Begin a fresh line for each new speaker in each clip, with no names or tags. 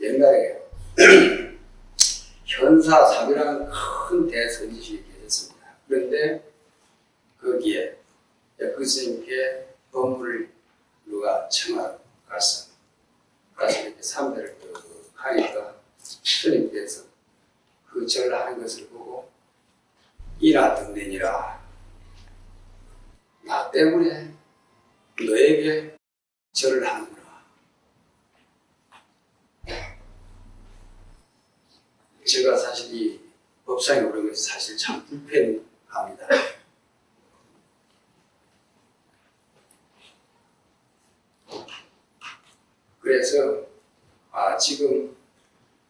옛날에 현사사비라는 큰 대선지식이 계셨습니다. 그런데 거기에 그 스님께 법문을 누가 청하러 가서 이렇게 삼배를 하니까 스님께서 그 절을 하는 것을 보고 이나 등대니라, 나 때문에 너에게 절을 하는구나. 제가 사실 이 법상에 오른 것이 사실 참 불편합니다. 그래서 지금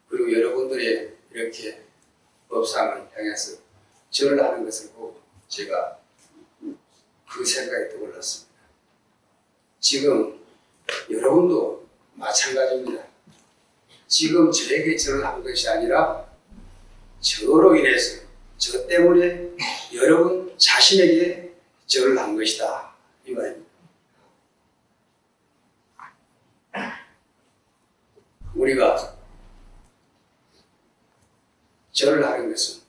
그리고 여러분들이 이렇게 법상을 향해서 절을 하는 것을 보고 제가 그 생각이 떠올랐습니다. 지금 여러분도 마찬가지입니다. 지금 저에게 절을 한 것이 아니라 저로 인해서, 저 때문에 여러분 자신에게 절을 한 것이다, 이 말입니다. 우리가 절을 하는 것은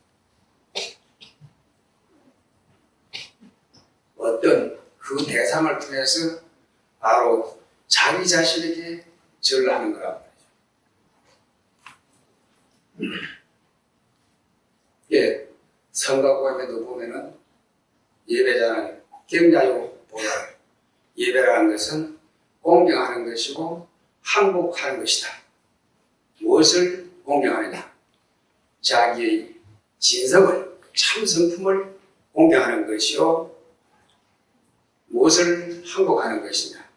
어떤 그 대상을 통해서 바로 자기 자신에게 절을 하는 거란 말이죠. 예, 성가구에도 보면은 예배자는 경자요 보라. 예배라는 것은 공경하는 것이고 항복하는 것이다. 무엇을 공경하느냐? 자기의 진성을, 참 성품을 공경하는 것이요. 무엇을 항복하는 것이냐?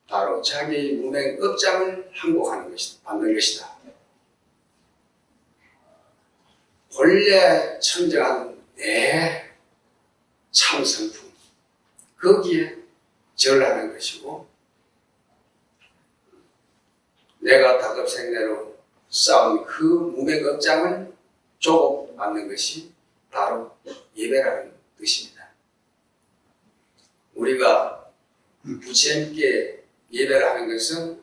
바로 자기의 무명 업장을 항복하는 것이다, 받는 것이다. 본래 청정한 내 참 성품, 거기에 절하는 것이고, 내가 다급생내로 쌓은 그 무명 업장을 조금 받는 것이 바로 예배라는 뜻입니다. 우리가 부처님께 예배를 하는 것은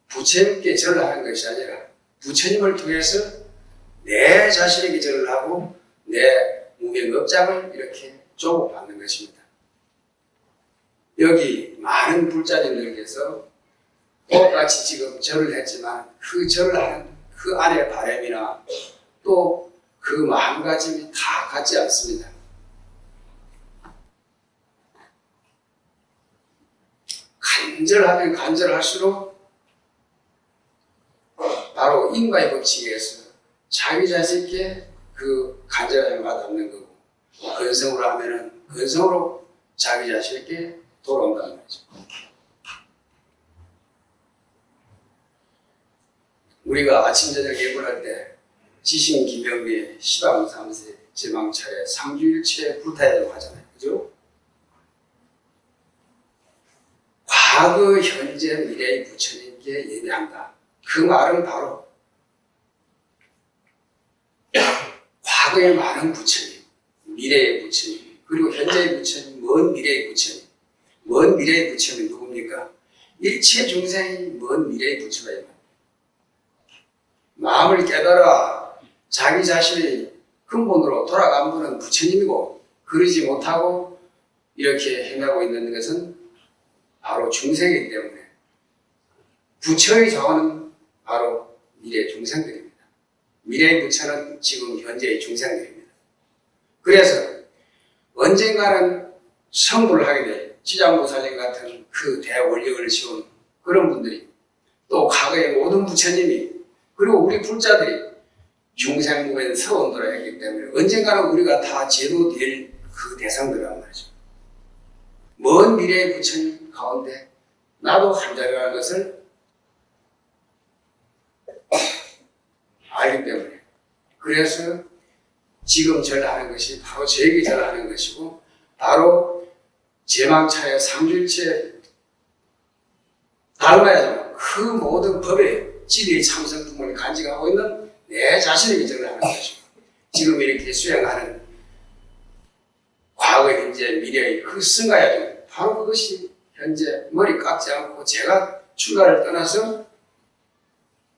부처님께 절을 하는 것이 아니라 부처님을 통해서 내 자신에게 절을 하고 내 무명업장을 이렇게 조복받는 것입니다. 여기 많은 불자님들께서 똑같이 지금 절을 했지만 그 절을 하는 그 안의 바람이나 또 그 마음가짐이 다 같지 않습니다. 간절하면 간절할수록 바로 인과의 법칙에서 자기 자신께 그 간절함을 와닿는 거고, 근성으로 하면은 근성으로 자기 자신에게 돌아온다는 거죠. 우리가 아침 저녁 예불할 때 지신 기병비의 시방 3세 제망차에 상주일체 불타야라고 하잖아요. 그죠? 과거, 현재, 미래의 부처님께 예배한다. 그 말은 바로 과거의 많은 부처님, 미래의 부처님, 그리고 현재의 부처님, 먼 미래의 부처님. 먼 미래의 부처님은 누굽니까? 일체 중생이 먼 미래의 부처가 마음을 깨달아 자기 자신의 근본으로 돌아간 분은 부처님이고, 그러지 못하고 이렇게 행하고 있는 것은 바로 중생이기 때문에 부처의 자원은 바로 미래의 중생들입니다. 미래의 부처는 지금 현재의 중생들입니다. 그래서 언젠가는 성불을 하게 돼 지장보살님 같은 그 대원력을 세운 그런 분들이, 또 과거의 모든 부처님이, 그리고 우리 불자들이 중생무엔 서원도를 했기 때문에 언젠가는 우리가 다 제도될 그 대상들이란 말이죠. 먼 미래의 부처님 가운데 나도 한 자리라는 것을 알기 때문에, 그래서 지금 절하는 것이 바로 저에게 절하는 것이고, 바로 제망차의 상주일체 달마야죠. 그 모든 법의 진리의 참성품을 간직하고 있는 내 자신에게 절을 하는 것이고, 지금 이렇게 수행하는 과거, 현재, 미래의 그 승가야죠. 바로 그것이 현재 머리 깎지 않고 제가 출가를 떠나서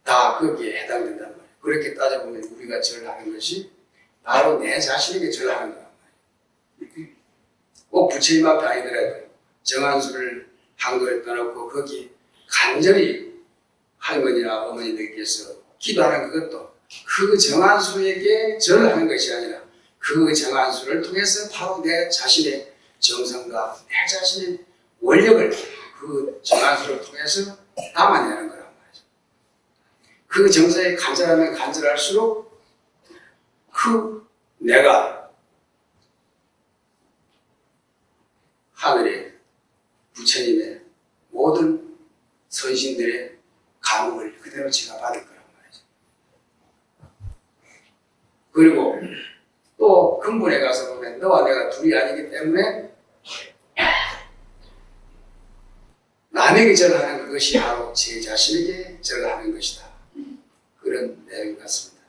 다 거기에 해당된단 말이에요. 그렇게 따져보면 우리가 절하는 것이 바로 내 자신에게 절하는 거란 말이에요. 꼭 부처님 앞에 아니더라도 정한수를 한글에 떠놓고 거기 간절히 할머니나 어머니들께서 기도하는 그것도 그 정한수에게 절하는 것이 아니라 그 정한수를 통해서 바로 내 자신의 정성과 내 자신의 원력을 그 정한수를 통해서 담아내는 거란 말이죠. 그 정성에 간절하면 간절할수록 그 내가 하늘의 부처님의 모든 선신들의 감흥을 그대로 제가 받을 거란 말이죠. 그리고 또 근본에 가서 보면 너와 내가 둘이 아니기 때문에 남에게 절하는 그것이 바로 제 자신에게 절하는 것이다. 그런 내용 같습니다.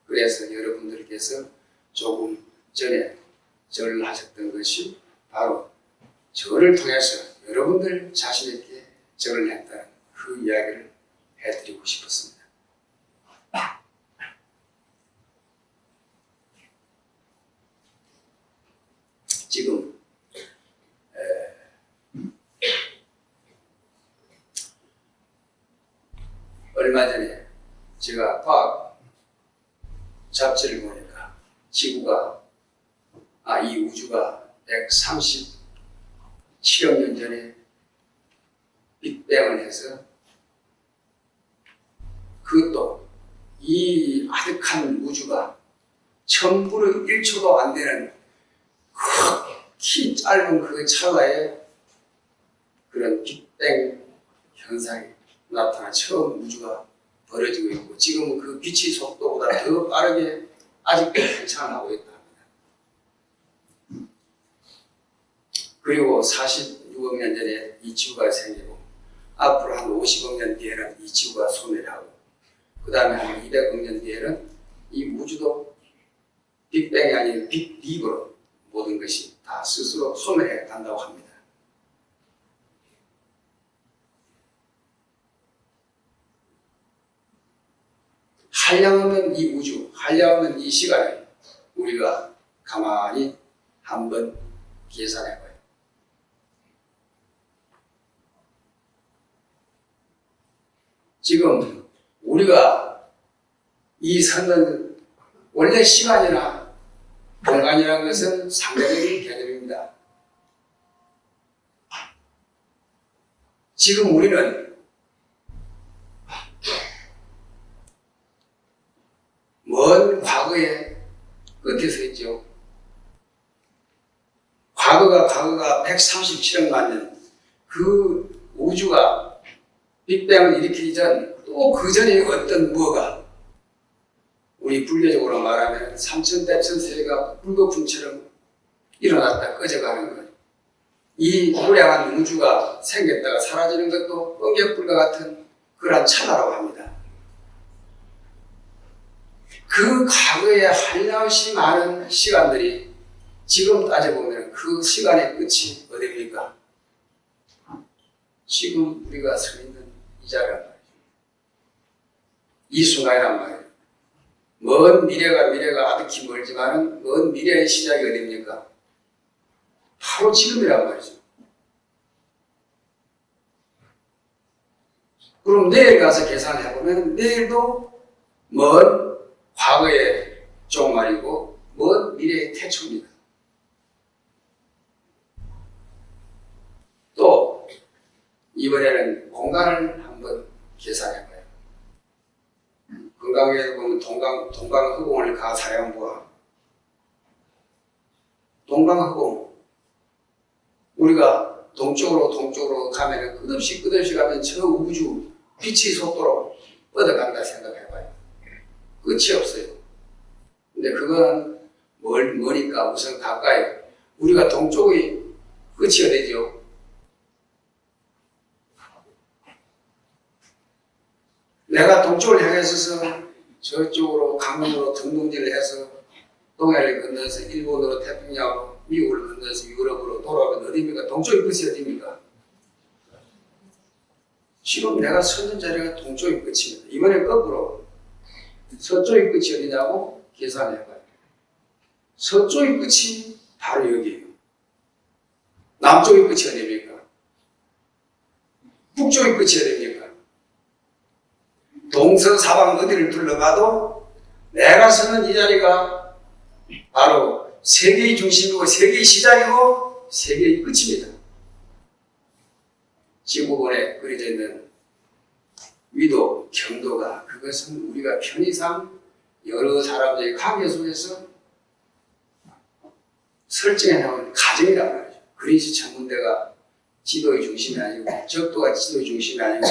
그래서 여러분들께서 조금 전에 절을 하셨던 것이 바로 저를 통해서 여러분들 자신에게 절을 했다는 그 이야기를 해드리고 싶었습니다. 지금 얼마 전에 제가 과학 잡지를 보니까 지구가 이 우주가 137억 년 전에 빅뱅을 해서 그것도 이 아득한 우주가 1000분의 1초도 안 되는 극히 짧은 그 찰나에 그런 빅뱅 현상이 나타나 처음 우주가 벌어지고 있고 지금은 그 빛의 속도보다 더 빠르게 아직도 팽창하고 있다 합니다. 그리고 46억 년 전에 이 지구가 생기고 앞으로 한 50억 년 뒤에는 이 지구가 소멸하고 그 다음에 한 200억 년 뒤에는 이 우주도 빅뱅이 아닌 빅립으로 모든 것이 다 스스로 소멸해 간다고 합니다. 한량없는 이 우주, 한량없는 이 시간을 우리가 가만히 한번 계산해봐요. 지금 우리가 이 선은 원래 시간이나 공간이라는 것은 상대적인 개념입니다. 지금 우리는 먼 과거의 끝에 서 있죠. 과거가 137억만 년, 그 우주가 빅뱅을 일으키기 전 또 그 전에 어떤 무엇가 우리 불교적으로 말하면 삼천대천세계가 불거풍처럼 일어났다 꺼져가는 것. 이 무량한 우주가 생겼다가 사라지는 것도 뻥격불과 같은 그러한 찰나라고 합니다. 그 과거에 한량없이 많은 시간들이 지금 따져보면 그 시간의 끝이 어디입니까? 지금 우리가 서 있는 이 자리란 말이죠. 이 순간이란 말이에요. 먼 미래가 아득히 멀지만 먼 미래의 시작이 어디입니까? 바로 지금이란 말이죠. 그럼 내일 가서 계산해보면 내일도 먼 과거의 종말이고 먼 미래의 태초입니다. 또 이번에는 공간을 한번 계산해봐요. 건강에 보면 동방허공을 가사량 보아. 동방허공. 우리가 동쪽으로 가면 끝없이 가면 저 우주 빛의 속도로 뻗어간다 생각해봐요. 끝이 없어요. 근데 그건 머니까 우선 가까이. 우리가 동쪽의 끝이 어디죠? 내가 동쪽을 향해 서서 저쪽으로 강릉으로 등동질을 해서 동해를 건너서 일본으로 태평양으로 미국을 건너서 유럽으로 돌아오면 어디입니까? 동쪽의 끝이 어디입니까? 지금 내가 서는 자리가 동쪽이 끝입니다. 이번에 거꾸로 서쪽이 끝이 어디냐고 계산해봐요. 서쪽이 끝이 바로 여기예요. 남쪽이 끝이 어디입니까? 북쪽이 끝이 어디입니까? 동서사방 어디를 둘러봐도 내가 서는 이 자리가 바로 세계의 중심이고 세계의 시작이고 세계의 끝입니다. 지구본에 그려져 있는 위도, 경도가 그것은 우리가 편의상 여러 사람들의 관계 속에서 설정해 나온 가정이란 말이죠. 그리스 천문대가 지도의 중심이 아니고 적도가 지도의 중심이 아니고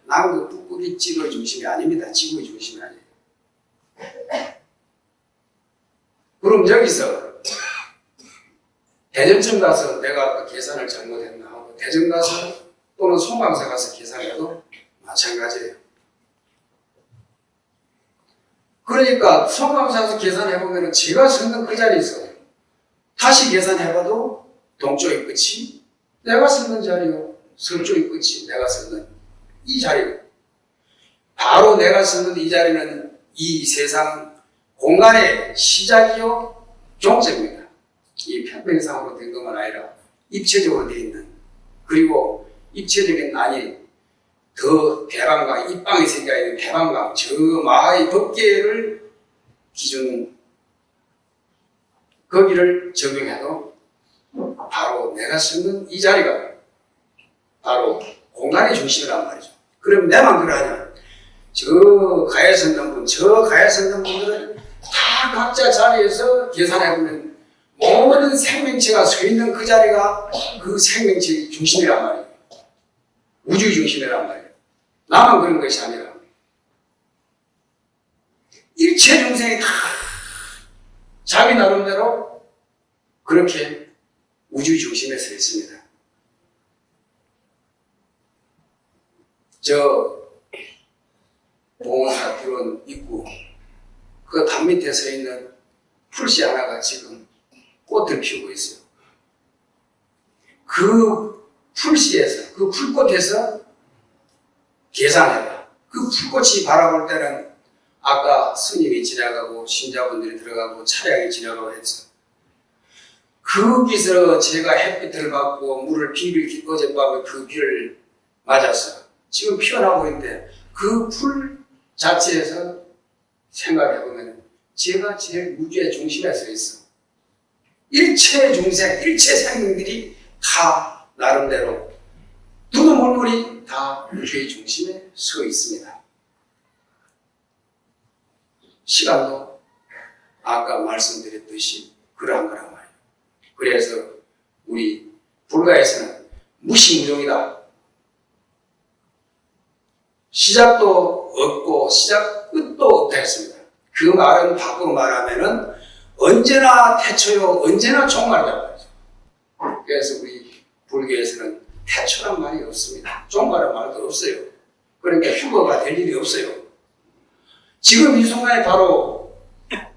남극 북극이 지도의 중심이 아닙니다. 지구의 중심이 아니에요. 그럼 여기서 대전쯤 가서 내가 계산을 잘못했나 하고 대전 가서 또는 송방사 가서 계산해도 마찬가지예요. 그러니까 송방사에서 계산해보면 제가 서는 그 자리에서 다시 계산해봐도 동쪽의 끝이 내가 서는 자리요, 서쪽의 끝이 내가 서는 이 자리요. 바로 내가 서는 이 자리는 이 세상 공간의 시작이요, 종점입니다. 이 평평상으로 된 것만 아니라 입체적으로 되어 있는, 그리고 입체적인 아닌 더 대방강, 입방에 생겨 있는 대방강, 저 마하의 법계를 기준 거기를 적용해도 바로 내가 쓰는 이 자리가 바로 공간의 중심이란 말이죠. 그럼 내만 그러냐? 저 가에 섰는 분, 저 가에 섰는 분들은 다 각자 자리에서 계산해보면 모든 생명체가 서 있는 그 자리가 그 생명체의 중심이란 말이에요. 우주의 중심이란 말이에요. 나만 그런 것이 아니라 일체 중생이 다 자기 나름대로 그렇게 우주의 중심에 서 있습니다. 저 봉원사 드론 입구 그 담 밑에 서 있는 풀씨 하나가 지금 꽃을 피우고 있어요. 그 풀씨에서, 그 풀꽃에서 계산해봐. 그 풀꽃이 바라볼 때는 아까 스님이 지나가고 신자분들이 들어가고 차량이 지나가고 했어. 거기서 제가 햇빛을 받고 물을 비를 어젯밤에 그 비를 맞았어. 지금 피어나고 있는데 그 풀 자체에서 생각해보면 제가 제일 우주의 중심에 서 있어. 일체 중생, 일체 생명들이 다 나름대로 두두물물이 다 우주의 중심에 서 있습니다. 시간도 아까 말씀드렸듯이 그러한 거란 말이에요. 그래서 우리 불가에서는 무시무종이다. 시작도 없고 시작 끝도 없다 했습니다. 그 말은 바꾸고 말하면은 언제나 태초요, 언제나 종말이란 말이죠. 그래서 우리 불교에서는 태초란 말이 없습니다. 종말이란 말도 없어요. 그러니까 휴거가 될 일이 없어요. 지금 이 순간에 바로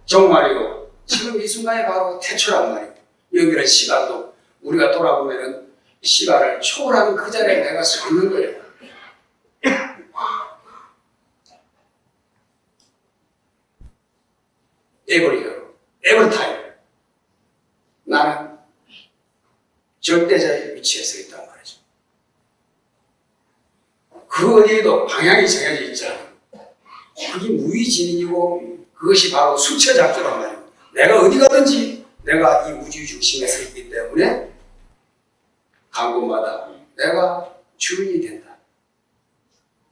종말이고 지금 이 순간에 바로 태초란 말이에요. 여기는 시간도 우리가 돌아보면은 시간을 초월하는 그 자리에 내가 서 있는 거예요. 에브리타임. 나는 절대자의 위치에 서 있단 말이죠. 그 어디에도 방향이 정해져 있잖아. 그게 무의진인이고 그것이 바로 수처작조란 말이에요. 내가 어디 가든지 내가 이 우주의 중심에 서 있기 때문에 간 곳마다 내가 주인이 된다.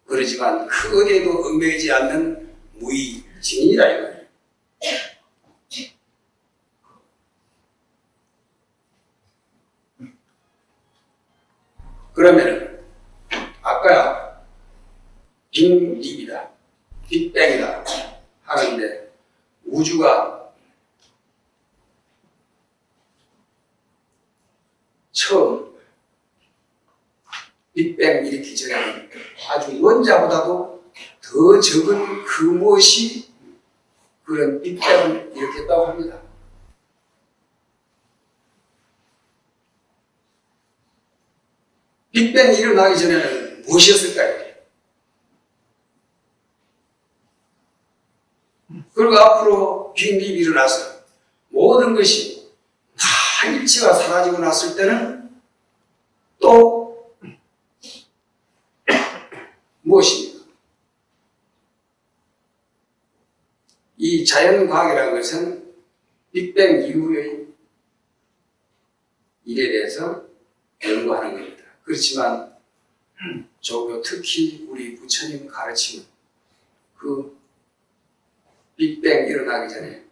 그러지만 그 어디에도 얽매이지 않는 무의진이라 이거예요. 그러면 아까 빅립이다, 빅뱅이다 하는데 우주가 처음 빅뱅 일으키기 전에는 아주 원자보다도 더 적은 그 무엇이 그런 빅뱅을 일으켰다고 합니다. 빅뱅이 일어나기 전에는 무엇이었을까요? 그리고 앞으로 빈집이 일어나서 모든 것이 다 일체가 사라지고 났을 때는 또 무엇입니까? 이 자연과학이라는 것은 빅뱅 이후의 일에 대해서 연구하는 겁니다. 그렇지만 조교, 특히 우리 부처님 가르침은 그 빅뱅 일어나기 전에,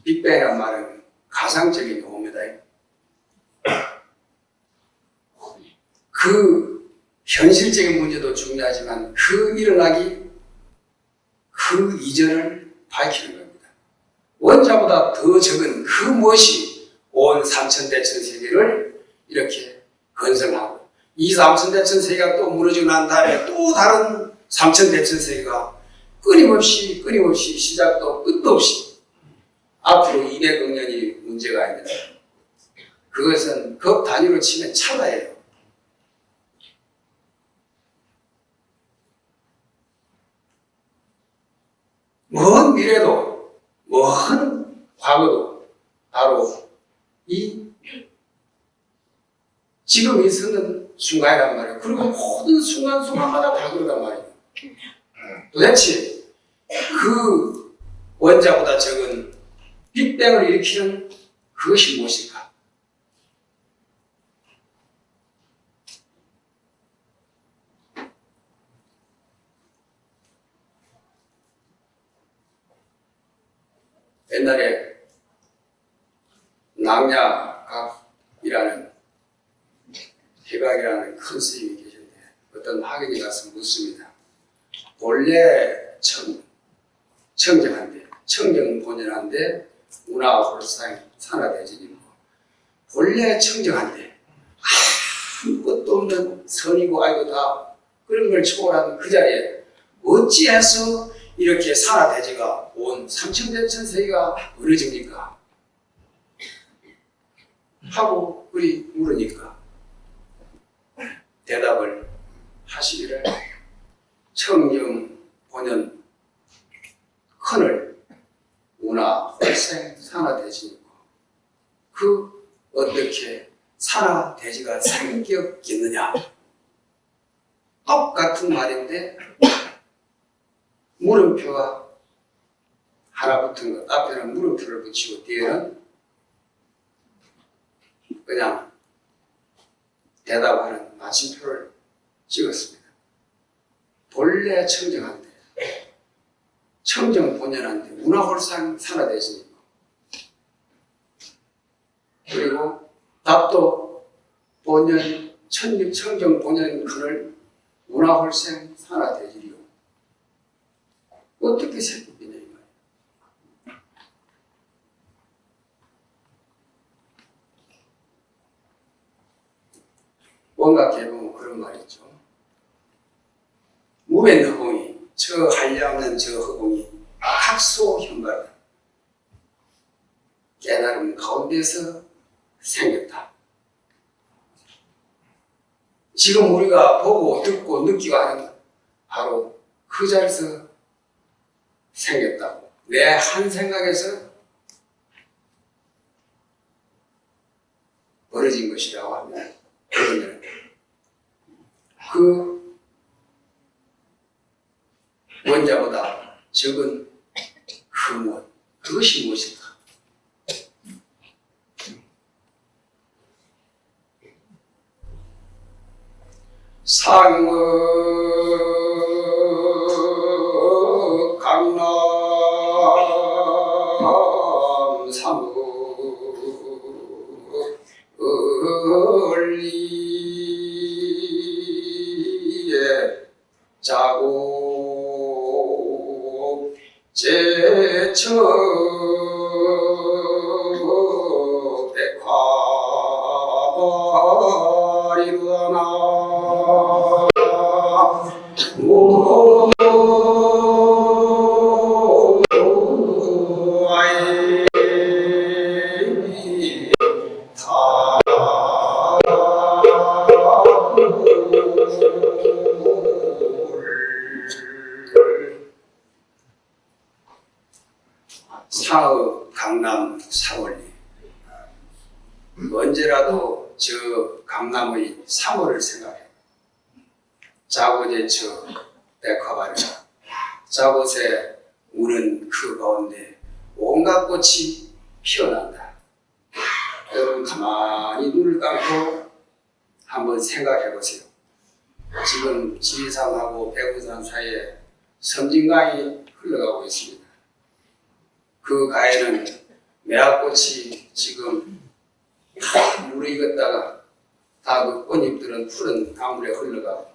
빅뱅이란 말은 가상적인 용어입니다. 그 현실적인 문제도 중요하지만 그 일어나기 그 이전을 밝히는 겁니다. 원자보다 더 적은 그 무엇이 온 삼천대천 세계를 이렇게 건설하고, 이 삼천대천 세계가 또 무너지고 난 다음에 또 다른 삼천대천 세계가 끊임없이 시작도 끝도 없이 앞으로 200억 년이 문제가 아닙니다. 그것은 급 단위로 치면 찰나예요. 먼 미래도 먼 과거도 바로 이 지금 있는 순간이란 말이에요. 그리고 모든 순간순간마다 다 그러단 말이에요. 도대체 그 원자보다 적은 빅뱅을 일으키는 그것이 무엇일까? 옛날에 낭야각이라는 해각이라는 큰 스님이 계셨는데 어떤 학인이 가서 묻습니다. 본래 청정한데, 청정본연한데 운하홀상 산화대전이고, 본래 청정한데 아무것도 없는 선이고 아이고 다 그런 걸 초월한 그 자리에 어찌해서 이렇게 산화대지가 온 삼천대천 세계가 무너집니까? 하고 우리 물으니까 대답을 하시기를, 청정 본연 큰을 운하 홀생 산화대지이고 그 어떻게 산화대지가 생겼겠느냐? 똑같은 말인데 물음표가 하나 붙은 것, 앞에는 물음표를 붙이고 뒤에는 그냥 대답하는 마침표를 찍었습니다. 본래 청정한데, 청정 본연한데 운하홀상 산화대지니까. 그리고 답도 본연 청정 본연 큰을 운하홀생 산화대지리요. 어떻게 생겼겠냐 이 말이에요. 원각해 보면 그런 말이 있죠. 무변 허공이, 저 한량없는 저 허공이 각소 현발다. 깨달음 가운데서 생겼다. 지금 우리가 보고 듣고 느끼고 하는 바로 그 자리에서 생겼다고. 내 한 생각에서 벌어진 것이라고 합니다. 그러면 그 원자보다 적은 그 무엇, 그것이 무엇일까? 상무 강남 사무 을리에 자고 제처 백화버리거나 자고제처 백화바라 자곳에 우는 그 가운데 온갖 꽃이 피어난다. 여러분 가만히 눈을 감고 한번 생각해 보세요. 지금 지리산하고 백운산 사이에 섬진강이 흘러가고 있습니다. 그 가에는 매화꽃이 지금 물에 익었다가 다 그 꽃잎들은 푸른 강물에 흘러가고,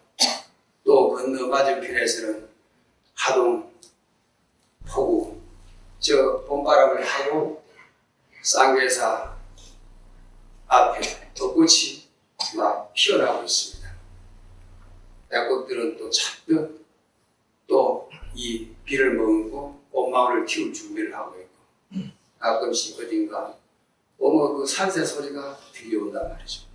또 건너 맞은편에서는 하동, 포구, 저 봄바람을 타고 쌍계사 앞에 벚꽃이 막 피어나고 있습니다. 백꽃들은 또 잔뜩 또 이 비를 머금고 꽃망울을 키울 준비를 하고 있고, 가끔씩 어딘가 어머 그 산새 소리가 들려온단 말이죠.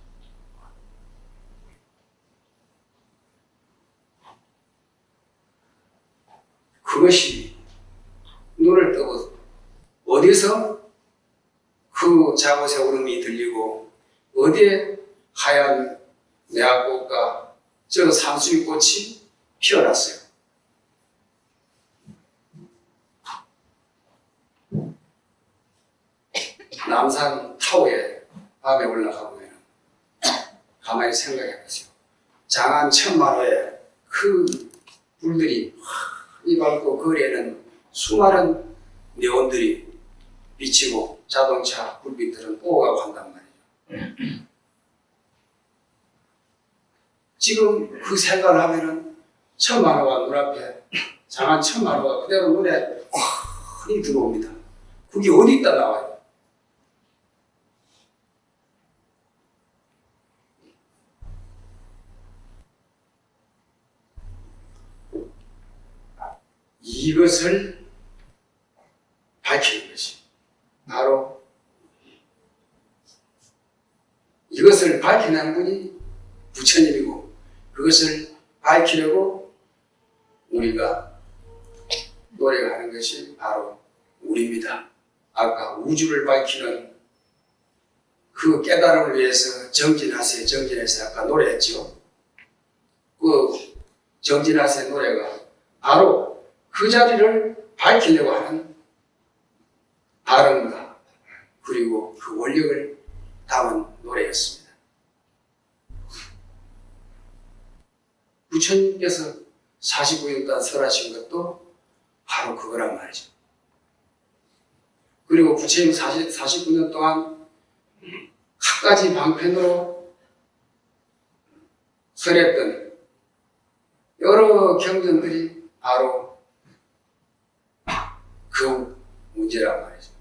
그것이 눈을 뜨고 어디서 그 자고새 울음이 들리고 어디에 하얀 매화꽃과 저 산수유꽃이 피어났어요. 남산 타워에 밤에 올라가보면 가만히 생각해 보세요. 장안 천만호에 그 불들이 이 밝고 거리에는 수많은 네온들이 비치고 자동차 불빛들은 오가고 한단 말이죠. 지금 그 생각을 하면은 천만호가 눈앞에, 장안 천만호가 그대로 눈에 훤히 들어옵니다. 그게 어디 있다 나와요? 이것을 밝히는 것이 바로, 이것을 밝히는 분이 부처님이고, 그것을 밝히려고 우리가 노력하는 것이 바로 우리입니다. 아까 우주를 밝히는 그 깨달음을 위해서 정진하세 정진해서 아까 노래했죠. 그 정진하세 노래가 바로 그 자리를 밝히려고 하는 발언과 그리고 그 원력을 담은 노래였습니다. 부처님께서 49년 동안 설하신 것도 바로 그거란 말이죠. 그리고 부처님 49년 동안 갖가지 방편으로 설했던 여러 경전들이 바로 그 문제란 말이죠.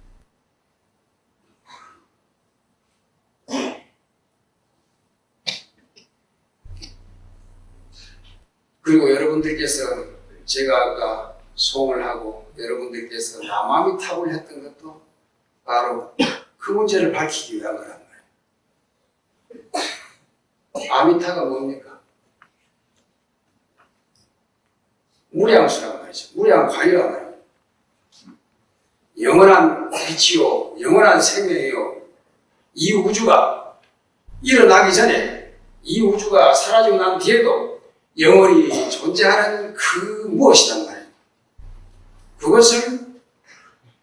그리고 여러분들께서 제가 아까 송을 하고 여러분들께서 남아미탑을 했던 것도 바로 그 문제를 밝히기 위한 거란 말이에요. 아미타가 뭡니까? 무량수란 말이죠. 무량광이란 말이에요. 영원한 빛이요, 영원한 생명이요. 이 우주가 일어나기 전에, 이 우주가 사라지고 난 뒤에도 영원히 존재하는 그 무엇이란 말이에요. 그것을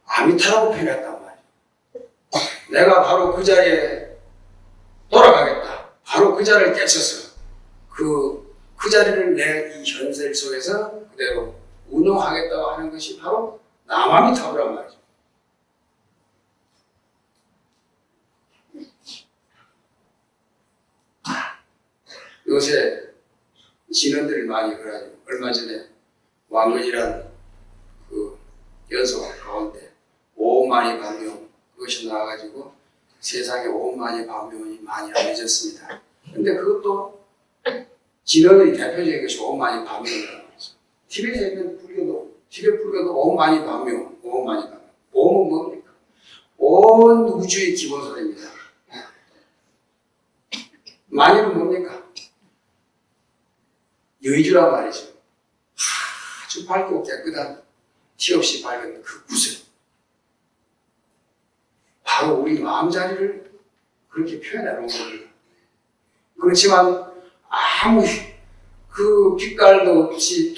아미타라고 표현했단 말이에요. 내가 바로 그 자리에 돌아가겠다. 바로 그 자리를 깨쳐서 그 자리를 내 이 현실 속에서 그대로 운영하겠다고 하는 것이 바로 남아미타부란 말이죠. 요새 진원들이 많이 그래가지고 얼마 전에 왕건이란 그 연속 가운데 5만이 반명 그것이 나와가지고 세상에 5만이 반명이 많이 알려졌습니다. 근데 그것도 진원의 대표적인 것이 5만이 반명이라는 거죠. 티베트에 있는 불교도, 티베트 불교도 5만이 반명, 5만이 반명. 5는 뭡니까? 온 우주의 기본소리입니다. 만이는 뭡니까? 여의주란 말이죠. 아주 밝고 깨끗한 티 없이 밝은 그 구슬. 바로 우리 마음자리를 그렇게 표현해 놓은 겁니다. 그렇지만 아무 그 빛깔도 없이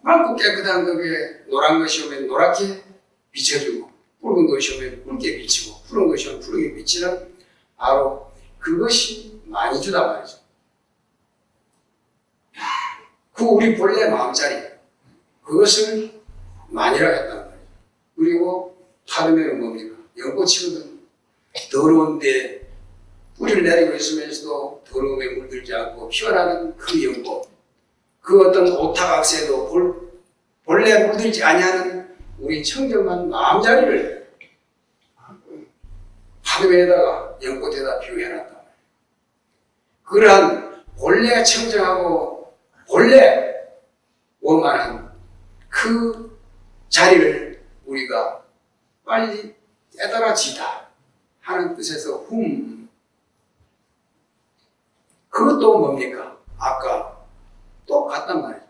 맑고 깨끗한 그게 노란 것이 오면 노랗게 비춰주고 붉은 것이 오면 붉게 비치고 푸른 것이 오면 푸르게 비치는 바로 그것이 많이 주단 말이죠. 그 우리 본래 마음자리 그것을 많이라 했단 말이죠. 그리고 타르면은 뭡니까? 연꽃이거든. 더러운데 뿌리를 내리고 있으면서도 더러움에 물들지 않고 피어나는 그 연꽃. 그 어떤 오타각새도 본래 물들지 아니하는 우리 청정한 마음자리를 파도에다가 연꽃에다 비유해놨단 말이에요. 그러한 본래 청정하고 본래 원만한 그 자리를 우리가 빨리 깨달아지다 하는 뜻에서 그것도 뭡니까? 아까 똑같단 말이죠.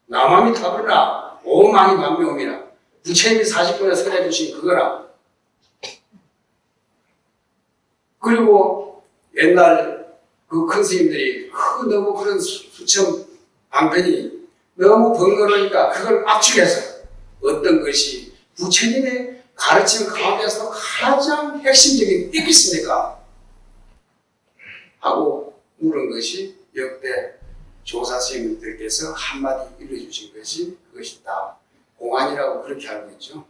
남함이 타불라 오망이 만명이라 부처님이 40분에 설해 주신 그거라. 그리고 옛날 그 큰 스님들이 너무 그런 수천 방편이 너무 번거로우니까 그걸 압축해서 어떤 것이 부처님의 가르침 가운데서 가장 핵심적인 게 있겠습니까? 하고 물은 것이 역대 조사 스님들께서 한마디 일러주신 것이 그것이 다 공안이라고 그렇게 알고 있죠.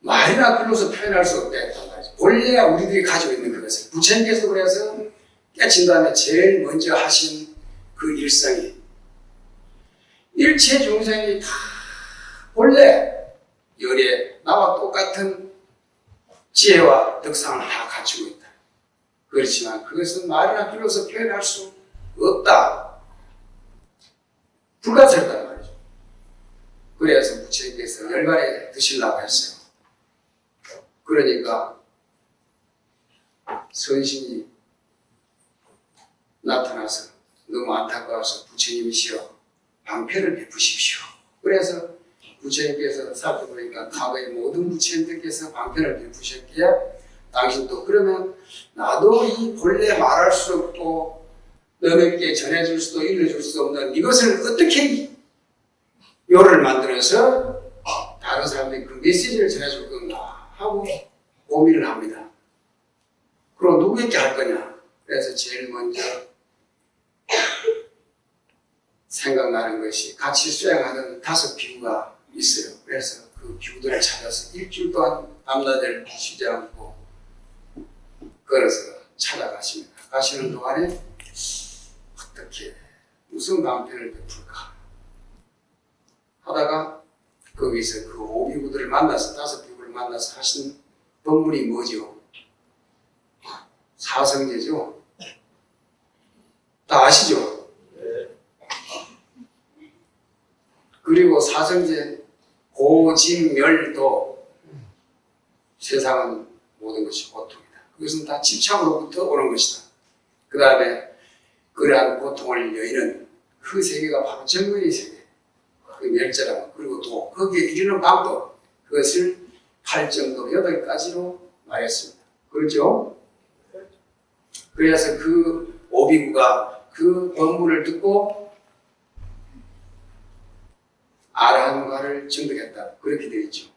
말이나 글로서 표현할 수 없다 했단 말이죠. 본래 우리들이 가지고 있는 그것을 부처님께서 그래서 깨친 다음에 제일 먼저 하신 그 일성이 일체 중생이 다 본래 열에 나와 똑같은 지혜와 덕상을 다 갖추고 있다. 그렇지만 그것은 말이나 글로서 표현할 수 없다. 불가설했단 말이죠. 그래서 부처님께서 열반에 드시려고 했어요. 그러니까 선신이 나타나서 너무 안타까워서 부처님이시여 방편을 베푸십시오. 그래서 부처님께서 살펴보니까 과거의 모든 부처님들께서 방편을 베푸셨기에 당신도 그러면 나도 이 본래 말할 수 없고 너에게 전해줄 수도 일러줄 수 없는 이것을 어떻게 요를 만들어서 다른 사람들이 그 메시지를 전해줄 건가 하고 고민을 합니다. 그럼 누구에게 할 거냐? 그래서 제일 먼저 생각나는 것이 같이 수행하는 5 비구가 있어요. 그래서 그 비구들을 찾아서 일주일 동안 밤낮을 쉬지 않고 걸어서 찾아가십니다. 가시는 동안에 어떻게 무슨 방편을 베풀까 하다가 거기서 그 5비구들을 만나서 5비구를 만나서 하신 법문이 뭐죠? 사성제죠. 다 아시죠? 그리고 사성제 고직멸도 세상은 모든 것이 고통이다. 그것은 다 집착으로부터 오는 것이다. 그 다음에 그러한 고통을 여의는 그 세계가 바로 정거의 세계, 그 멸자라고. 그리고 또 거기에 이르는 방법, 그것을 8정도 8가지로 말했습니다. 그렇죠? 그래서 그 오비구가 그 법문을 듣고 아라한과를 증득했다. 그렇게 되어 있죠.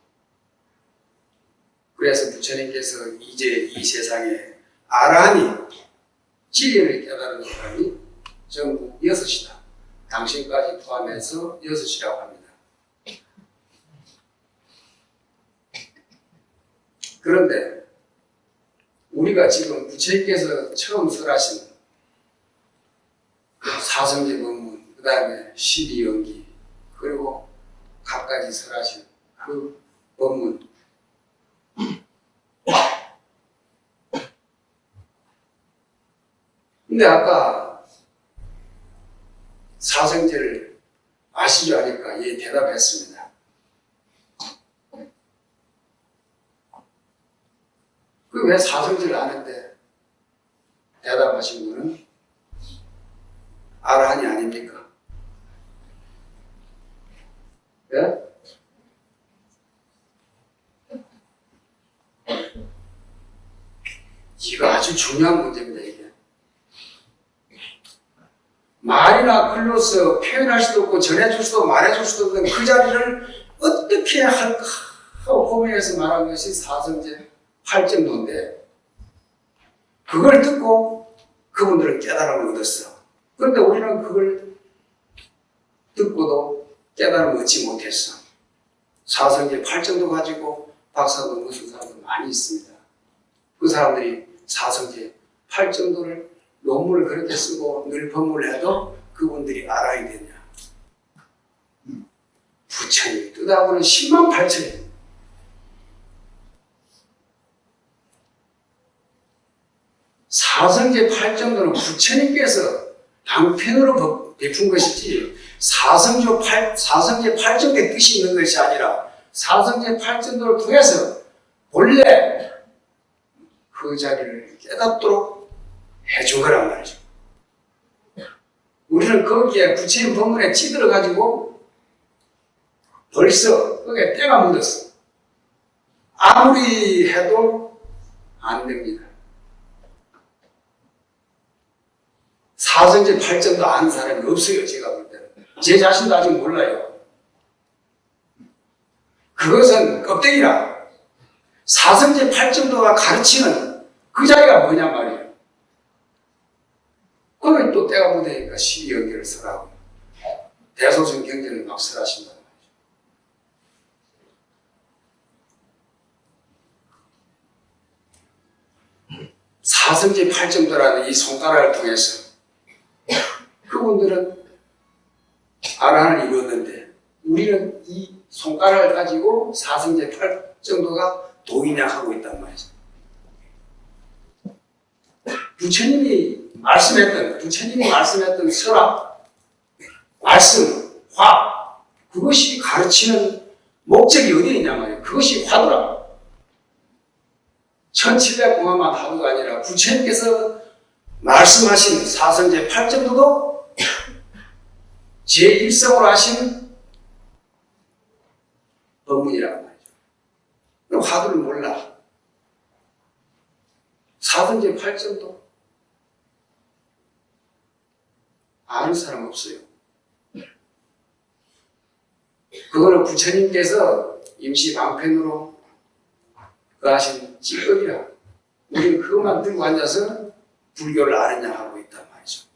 그래서 부처님께서 이제 이 세상에 아라한이 진리를 깨달은 사람이 전부 6이다. 당신까지 포함해서 6이라고 합니다. 그런데 우리가 지금 부처님께서 처음 설하신 그 사성제 법문, 그 다음에 12연기, 그리고 각가지 설하신 그 법문, 근데 아까 사성제를 아시죠? 하니까 예, 대답했습니다. 그 왜 사성제를 아는데 대답하신 분은 아라한이 아닙니까? 네? 이거 아주 중요한 문제입니다, 이게. 말이나 글로서 표현할 수도 없고 전해줄 수도 말해줄 수도 없는 그 자리를 어떻게 할까 하고 고민해서 말한 것이 사성제 8정도인데 그걸 듣고 그분들은 깨달음을 얻었어. 그런데 우리는 그걸 듣고도 깨달음을 얻지 못했어. 사성제 8정도 가지고 박사도 무슨 사람도 많이 있습니다. 그 사람들이 사성제 8정도를 논문을 그렇게 쓰고 늘 법문을 해도 그분들이 알아야 되냐. 부처님이 뜻하고는 10만 8천이 사성제 8정도는 부처님께서 방편으로 베푼 것이지 사성제 8정도의 뜻이 있는 것이 아니라 사성제 8정도를 통해서 본래 그 자리를 깨닫도록 해준 거란 말이죠. 우리는 거기에 부처님 법문에 찌들어가지고 벌써 거기에 때가 묻었어. 아무리 해도 안 됩니다. 사성제 8정도 아는 사람이 없어요. 제가 볼 때는. 제 자신도 아직 몰라요. 그것은 껍데기라. 사성제 8정도가 가르치는 그 자리가 뭐냐 말이에요. 그러면 또 때가 묻으니까 12연결을 설하고 대소승 경전을 막 설하신단 말이죠. 사성제 8정도라는 이 손가락을 통해서 그분들은 아라한을 이루었는데 우리는 이 손가락을 가지고 사성제 8정도가 도인약하고 있단 말이죠. 부처님이 말씀했던 설학, 말씀, 화, 그것이 가르치는 목적이 어디에 있냐 말이에요. 그것이 화두라. 1700공화만 화두가 아니라 부처님께서 말씀하신 사성제 8정도도 제1성으로 하신 법문이란 말이죠. 화두를 몰라. 사성제 8정도 아는 사람 없어요. 그거는 부처님께서 임시 방편으로 그 하신 찌꺼기라. 우리는 그것만 들고 앉아서 불교를 아느냐 하고 있단 말이죠.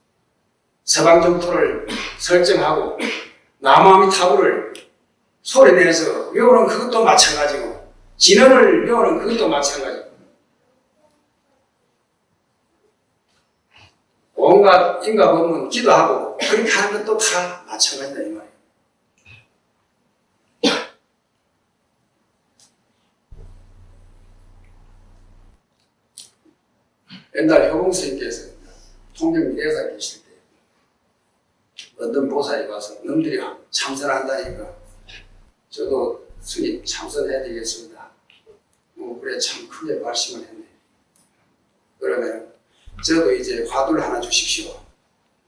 서방정토를 설정하고 남아미타불을 소리내서 외우는 그것도 마찬가지고 진언을 외우는 그것도 마찬가지고 온갖 인가 법문 기도하고 그렇게 하는 것도 다 마찬가지다 이 말이에요. 옛날 효봉 스님께서 통영 대사 계실 때 어떤 보살이 와서 놈들이 참선한다니까 저도 스님 참선해야 되겠습니다. 그래 참 크게 말씀을 했네. 그러면 저도 이제 화두를 하나 주십시오.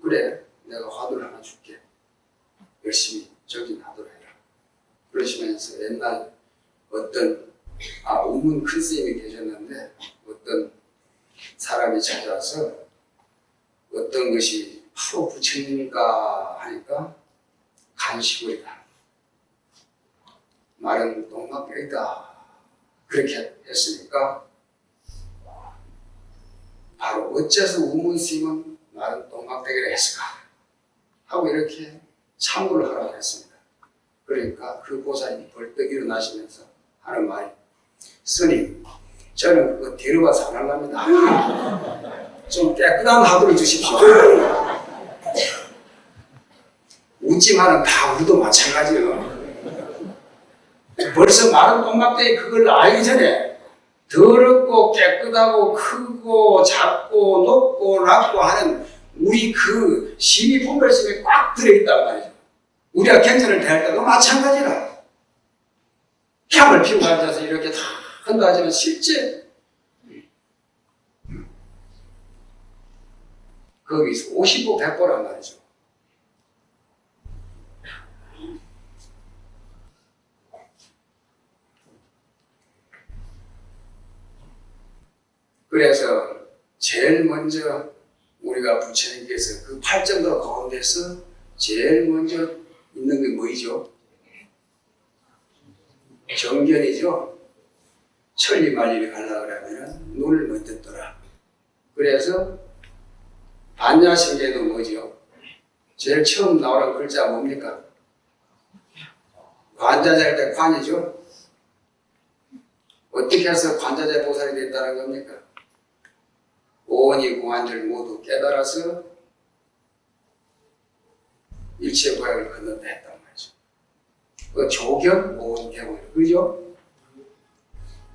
그래 내가 화두를 하나 줄게. 열심히 정진하도록 해라. 그러시면서 옛날 어떤 우문 큰 스님이 계셨는데 어떤 사람이 찾아와서 어떤 것이 바로 부처님일까 하니까 간시골이다. 말은 똥막뼈이다. 그렇게 했으니까 바로 어째서 우문 스님은 말은 똥막대기를 했을까 하고 이렇게 참고를 하라고 했습니다. 그러니까 그 보살이 벌떡 일어나시면서 하는 말이 스님 저는 그거 데려가서 안 하랍니다. 좀 깨끗한 화두를 주십시오. 웃지만은 다 우리도 마찬가지예요. 벌써 마른 똥막대기 그걸 알기 전에 더럽고 깨끗하고 크고 작고 높고 낮고 하는 우리 그 심의 분별심이 꽉 들어있단 말이죠. 우리가 경전을 대할 때도 마찬가지라. 향을 피우고 앉아서 이렇게 다 한다 하지만 실제 거기서 50보 100보란 말이죠. 그래서 제일 먼저 우리가 부처님께서 그 팔정도 가운데서 제일 먼저 있는 게 뭐이죠? 정견이죠. 천리만리를 가려고 하면 눈을 먼저 떠라. 그래서 반야신계도 뭐죠? 제일 처음 나오는 글자 뭡니까? 관자자일 때 관이죠. 어떻게 해서 관자재 보살이 됐다는 겁니까? 오온이 공안들 모두 깨달아서 일체 고약을 건넌다 했단 말이죠. 그 조견, 오온, 개원, 그죠?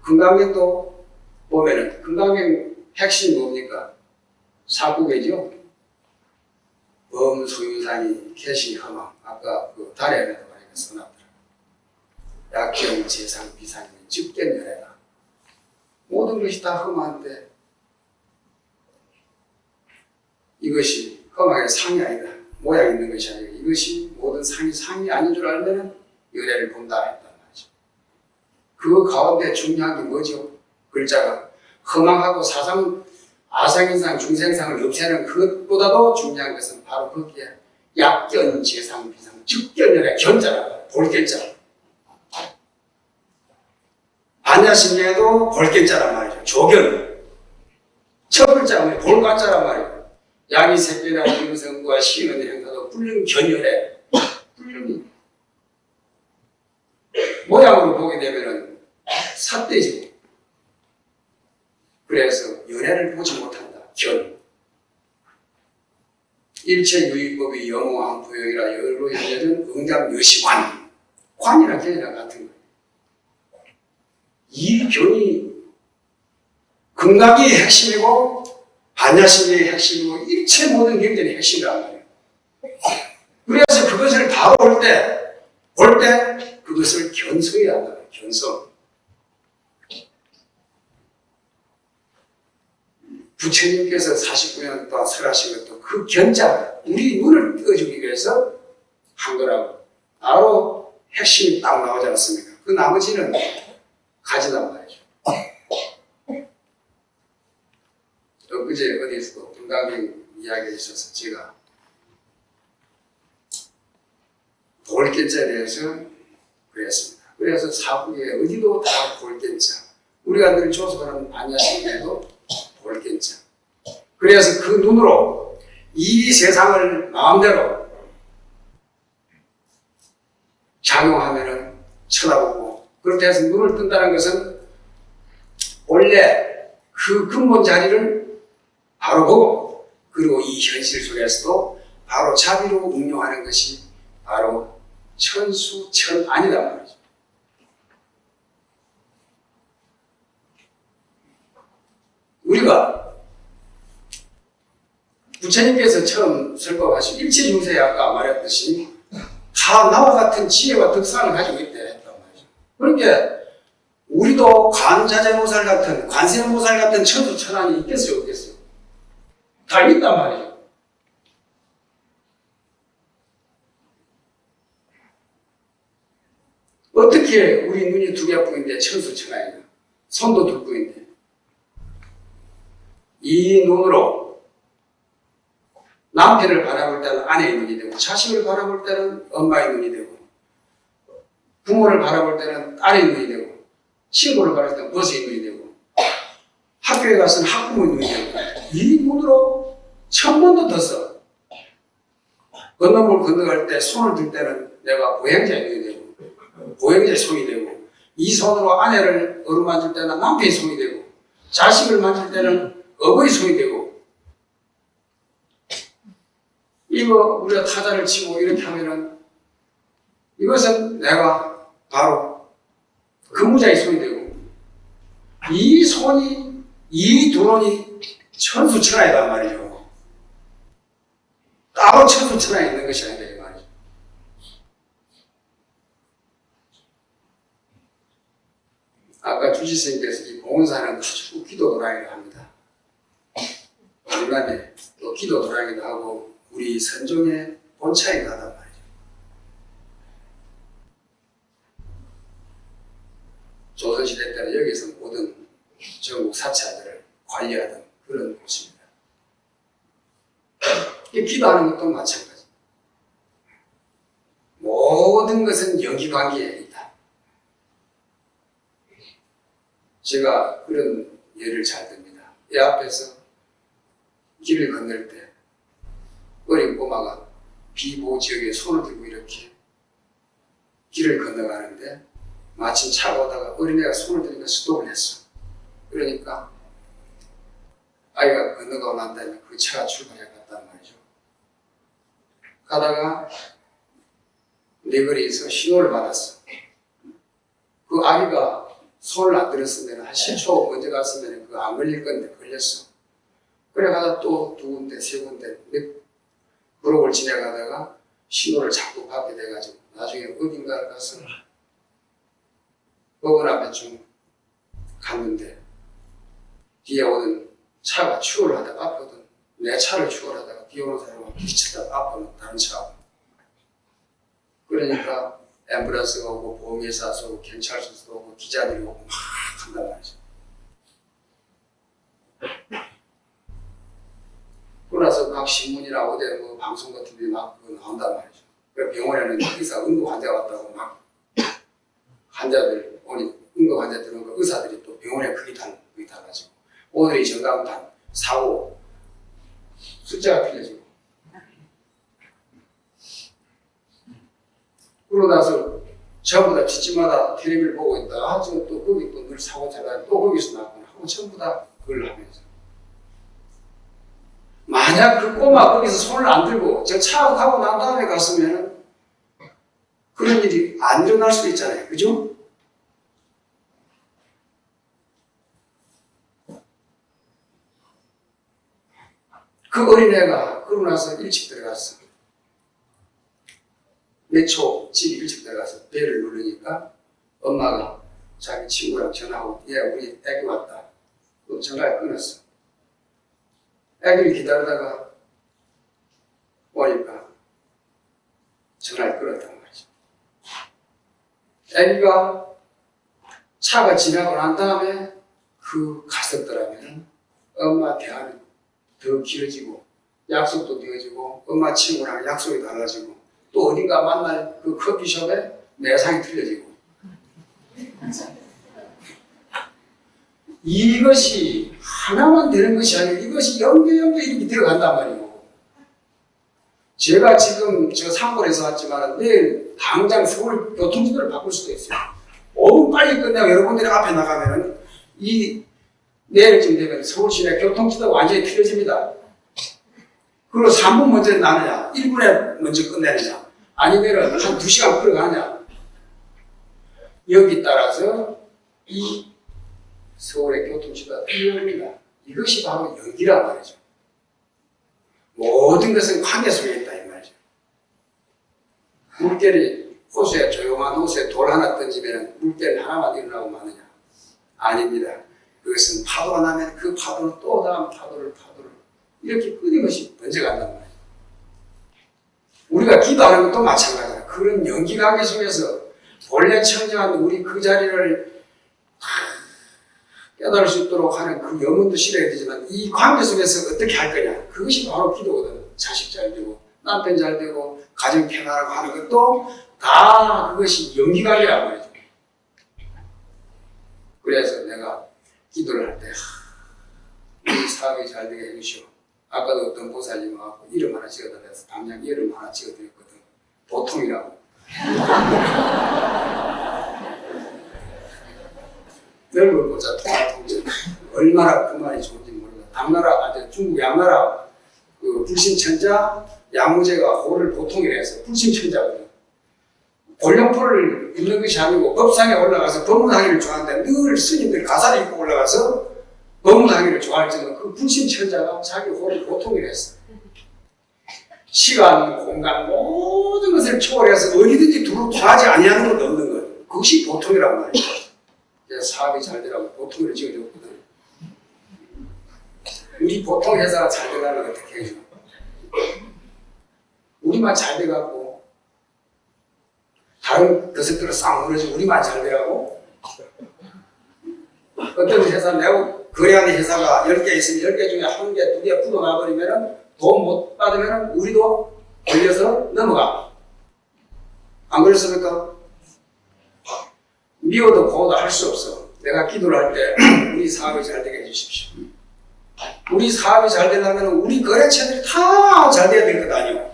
금강경도 보면은 금강경 핵심이 뭡니까? 사구계죠. 범소유산이 개시 허망. 아까 그 달에도 많이 써놨더라. 약경, 재상, 비상이면 즉견열애다. 모든 것이 다 험한데 이것이 험하게 상이 아니다. 모양 있는 것이 아니고 이것이 모든 상이 아닌 줄 알면 열애를 본다 했단 말이죠. 그 가운데 중요한 게 뭐죠? 글자가 험하고 사상, 아상인상, 중생상을 없애는 그것보다도 중요한 것은 바로 거기에 약견, 재상, 비상, 즉견열애, 견자라 볼견자. 반야심리에도 볼견자란 말이죠. 조견. 첫 글자가 볼간자란 말이에요. 양이 새끼나 임성과 시는 행사도 불륜 견열애. 불륜이 모양으로 보게 되면은 삿대지고. 그래서 연애를 보지 못한다. 견. 일체 유의법이 영호한 부여이라 여로 연애는 응답 여시관. 관이나 견이랑 같은 거예요. 이 견이 금강이 핵심이고 반야심리의 핵심이고 일체 모든 경전의 핵심이란 말이에요. 그래서 그것을 바로 볼 때 그것을 견성해야 한다. 견성. 부처님께서 49년 동안 설하신 것도 그 견자, 우리 눈을 떠주기 위해서 한 거라고. 바로 핵심이 딱 나오지 않습니까? 그 나머지는 가지단 말이죠. 엊그제 어디서 금강경 이야기가 있어서 제가 볼견자에 대해서 그랬습니다. 그래서 사국에 어디도 다 볼견자. 우리가 늘 조소하는 반야심에도 볼견자. 그래서 그 눈으로 이 세상을 마음대로 작용하면은 쳐다보고, 그렇게 해서 눈을 뜬다는 것은 원래 그 근본 자리를 바로 보고, 그리고 이 현실 속에서도 바로 자비로 응용하는 것이 바로 천수천안이란 말이죠. 우리가 부처님께서 처음 설법하신 일체중생이 아까 말했듯이 다 나와 같은 지혜와 덕상을 가지고 있다 했단 말이죠. 그러니까 우리도 관자재보살 같은, 관세음보살 같은 천수천안이 있겠어요, 없겠어요? 다 있단 말이죠. 어떻게 우리 눈이 두 개뿐인데 천수천안이냐? 손도 두 뿔인데. 이 눈으로 남편을 바라볼 때는 아내의 눈이 되고, 자식을 바라볼 때는 엄마의 눈이 되고, 부모를 바라볼 때는 딸의 눈이 되고, 친구를 바라볼 때는 버스의 눈이 되고, 학교에 가서는 학부모의 눈이 되고, 이 눈으로 천 번도 더 써. 건너물 건너갈 때 손을 들 때는 내가 보행자의 눈이 되고, 보행자의 손이 되고, 이 손으로 아내를 어루만질 때는 남편의 손이 되고, 자식을 만질 때는 어버이 손이 되고, 이거 우리가 타자를 치고 이렇게 하면은 이것은 내가 바로 근무자의 손이 되고, 이 손이, 이 두 눈이 천수천하이란 말이죠. 따로 천수천하에 있는 것이 아니다 이 말이죠. 아까 주지스님께서 이 봉사는 아주 기도 도랑이를 합니다. 중간에 또 기도 도랑이도 하고 우리 선종의 본차이가 하단 말이죠. 조선시대 때는 여기서 모든 전국 사찰들을 관리하던 그런 곳입니다. 기도하는 것도 마찬가지. 모든 것은 연기관계에 있다. 제가 그런 예를 잘 듭니다. 애 앞에서 길을 건널 때 어린 꼬마가 비보호 지역에 손을 들고 이렇게 길을 건너가는데 마침 차가 오다가 어린애가 손을 들니까 스톱을 했어. 그러니까 아이가 건너가고 난 다음에 그 차가 출발해 갔단 말이죠. 가다가 내거리에서 신호를 받았어. 그 아기가 손을 안 들었으면 한 10초 먼저 갔으면 그거 안 걸릴 건데 걸렸어. 그래 가다 또 두 군데 세 군데 몇 브록을 지나가다가 신호를 자꾸 받게 돼가지고 나중에 어딘가를 가서 법원 앞에 좀 갔는데 뒤에 오는 차가 추월을 하다가 앞에 오던 내 차를 추월하다가 뒤에 오는 사람과 부딪혔다가 앞에 오는 다른 차하고 그러니까 앰뷸런스가 오고 보험회사에서 오고 경찰서도 오고 기자들이 오고 막 한단 말이죠. 그러나서 각 신문이나 어디 뭐 방송 같은 데 막 나온단 말이죠. 그 병원에는 의사 응급 환자 왔다고 막 환자들 오니 응급 환자 들은 거 의사들이 또 병원에 거기 달아지고 오늘이 정강탄 사고 숫자가 틀려지고 그러고 나서 전부 다 집집마다 텔레비를 보고 있다가 하지만 또 거기 또 늘 사고 자가 또 거기서 나왔구나 하고 전부 다 그걸 하면서 만약 그 꼬마 거기서 손을 안 들고 저 차 타고 난 다음에 갔으면 그런 일이 안 일어날 수도 있잖아요. 그죠? 그 어린애가 그러고 나서 일찍 들어갔어. 몇 초 집이 일찍 들어가서 배를 누르니까 엄마가 자기 친구랑 전화하고 얘 우리 애기 왔다. 그럼 전화를 끊었어. 애기를 기다리다가 오니까 전화를 끊었단 말이죠. 애기가 차가 지나고 난 다음에 그 갔었더라면 엄마 대화는 더 길어지고 약속도 되어지고 엄마 친구랑 약속이 달라지고 또 어딘가 만날 그 커피숍에 매상이 틀려지고 이것이 하나만 되는 것이 아니고 이것이 연계 이렇게 들어간단 말이에요. 제가 지금 저 상권에서 왔지만 내일 당장 서울 교통지도를 바꿀 수도 있어요. 5분 빨리 끝내고 여러분들이 앞에 나가면은 이 내일쯤 되면 서울 시내 교통지도가 완전히 틀어집니다. 그리고 3분 먼저 나느냐, 1분에 먼저 끝내느냐, 아니면 한 2시간 끌어가느냐. 여기 따라서 이 서울의 교통지도가 틀립니다. 이것이 바로 연기란 말이죠. 모든 것은 관계 속에 있다 이 말이죠. 물결이 호수에 조용한 호수에 돌 하나 던지면 물결 하나만 일어나고 마느냐? 아닙니다. 그것은 파도가 나면 그 파도는 또 다음 파도를 이렇게 끊임없이 번져간단 말이에요. 우리가 기도하는 것도 마찬가지다. 그런 연기관계 속에서 본래 청정한 우리 그 자리를 깨달을 수 있도록 하는 그 영혼도 실어야 되지만 이 관계 속에서 어떻게 할 거냐. 그것이 바로 기도거든. 자식 잘 되고 남편 잘 되고 가정 편안하고 하는 것도 다 그것이 연기관계란 말이죠. 그래서 내가 기도를 할 때 우리 사업이 잘 되게 해주시오. 아까도 어떤 보살님 와서 이름 하나 찍어달라 해서 당장 이름 하나 찍어드렸거든. 보통이라고. 넓은 보자 통화통제. 얼마나 그 말이 좋은지 모르겠다. 당나라, 중국 양나라 그 불신천자 양무제가 호를 보통이라 해서 불신천자거든. 골룡포를 입는 것이 아니고 법상에 올라가서 법문하기를 좋아하는데 늘 스님들 가사를 입고 올라가서 법문하기를 좋아할 정도로 그 불신천자가 자기 호를 보통이라 했어. 시간, 공간 모든 것을 초월해서 어디든지 두루 통하지 아니하는 것도 없는 것. 그것이 보통이란 말이야. 그래서 사업이 잘 되라고 보통을 지어줬거든. 우리 보통 회사가 잘 되려면 어떻게 해줘? 우리만 잘 돼갖고 다른 것들은 싹 무너지고 우리만 잘 되라고? 어떤 회사 내고 거래하는 회사가 10개 있으면 10개 중에 1개, 2개 굳어나버리면 돈 못 받으면 우리도 걸려서 넘어가. 안 그렇습니까? 미워도 고도 할 수 없어. 내가 기도를 할 때 우리 사업이 잘 되게 해주십시오. 우리 사업이 잘 되려면 우리 거래처들이 다 잘 돼야 될 것 아니에요.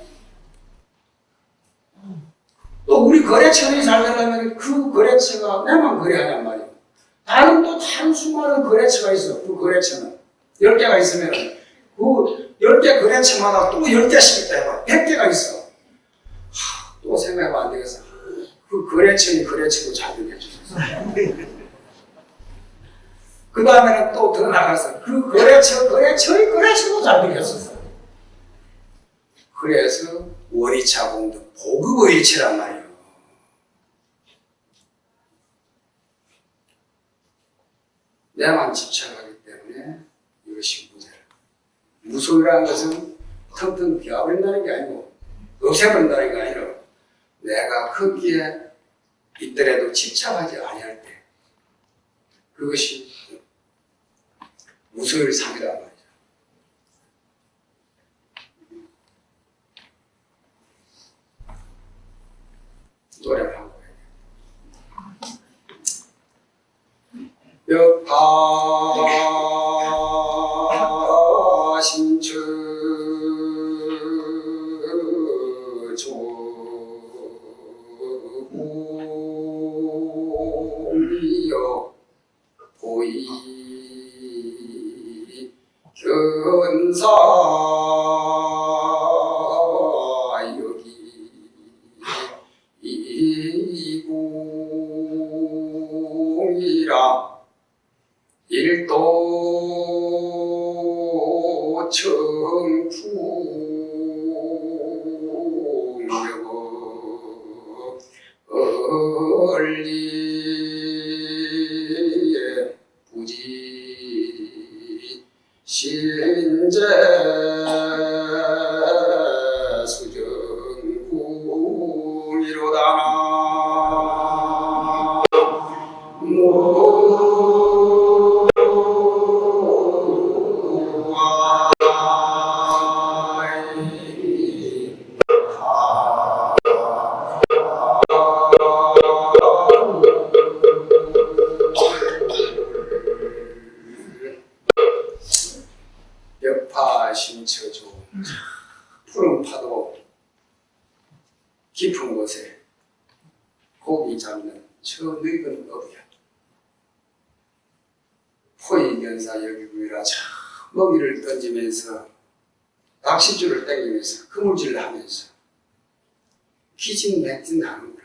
또 우리 거래처들이 잘 되려면 그 거래처가 내만 거래하냔 말이에요. 다른 수많은 거래처가 있어. 그 거래처는 10개가 있으면 그 10개 거래처마다 또 10개씩 있다 해봐. 100개가 있어. 또 생각하면 안 되겠어. 그 거래처인 거래처도 잘 되게 해주셔서. 그 다음에는 또 더 나가서 그 거래처의 거래처도 잘 되게 했었어. 그래서 원위치 공도 보급 원위치란 말이에요. 내만 집착하기 때문에 이것이 문제라. 무속이라는 것은 텅텅 비워버린다는 게 아니고 없애버린다는 게 아니라 내가 거기에 있더라도 집착하지 아니할 때 그것이 무속의 삶이란 말이죠. 노래를 하고 역파심처 조공이여 보이 견사 여기 이공이라 일도 청풍여 얼리에 부지 신제 수정궁이로다나 역파심처조 푸른 파도 깊은 곳에 고기 잡는 저 늙은 어부야. 포위견사 여기구이라 저 먹이를 던지면서 낚싯줄을 당기면서 그물질을 하면서 기진맥진하는구나.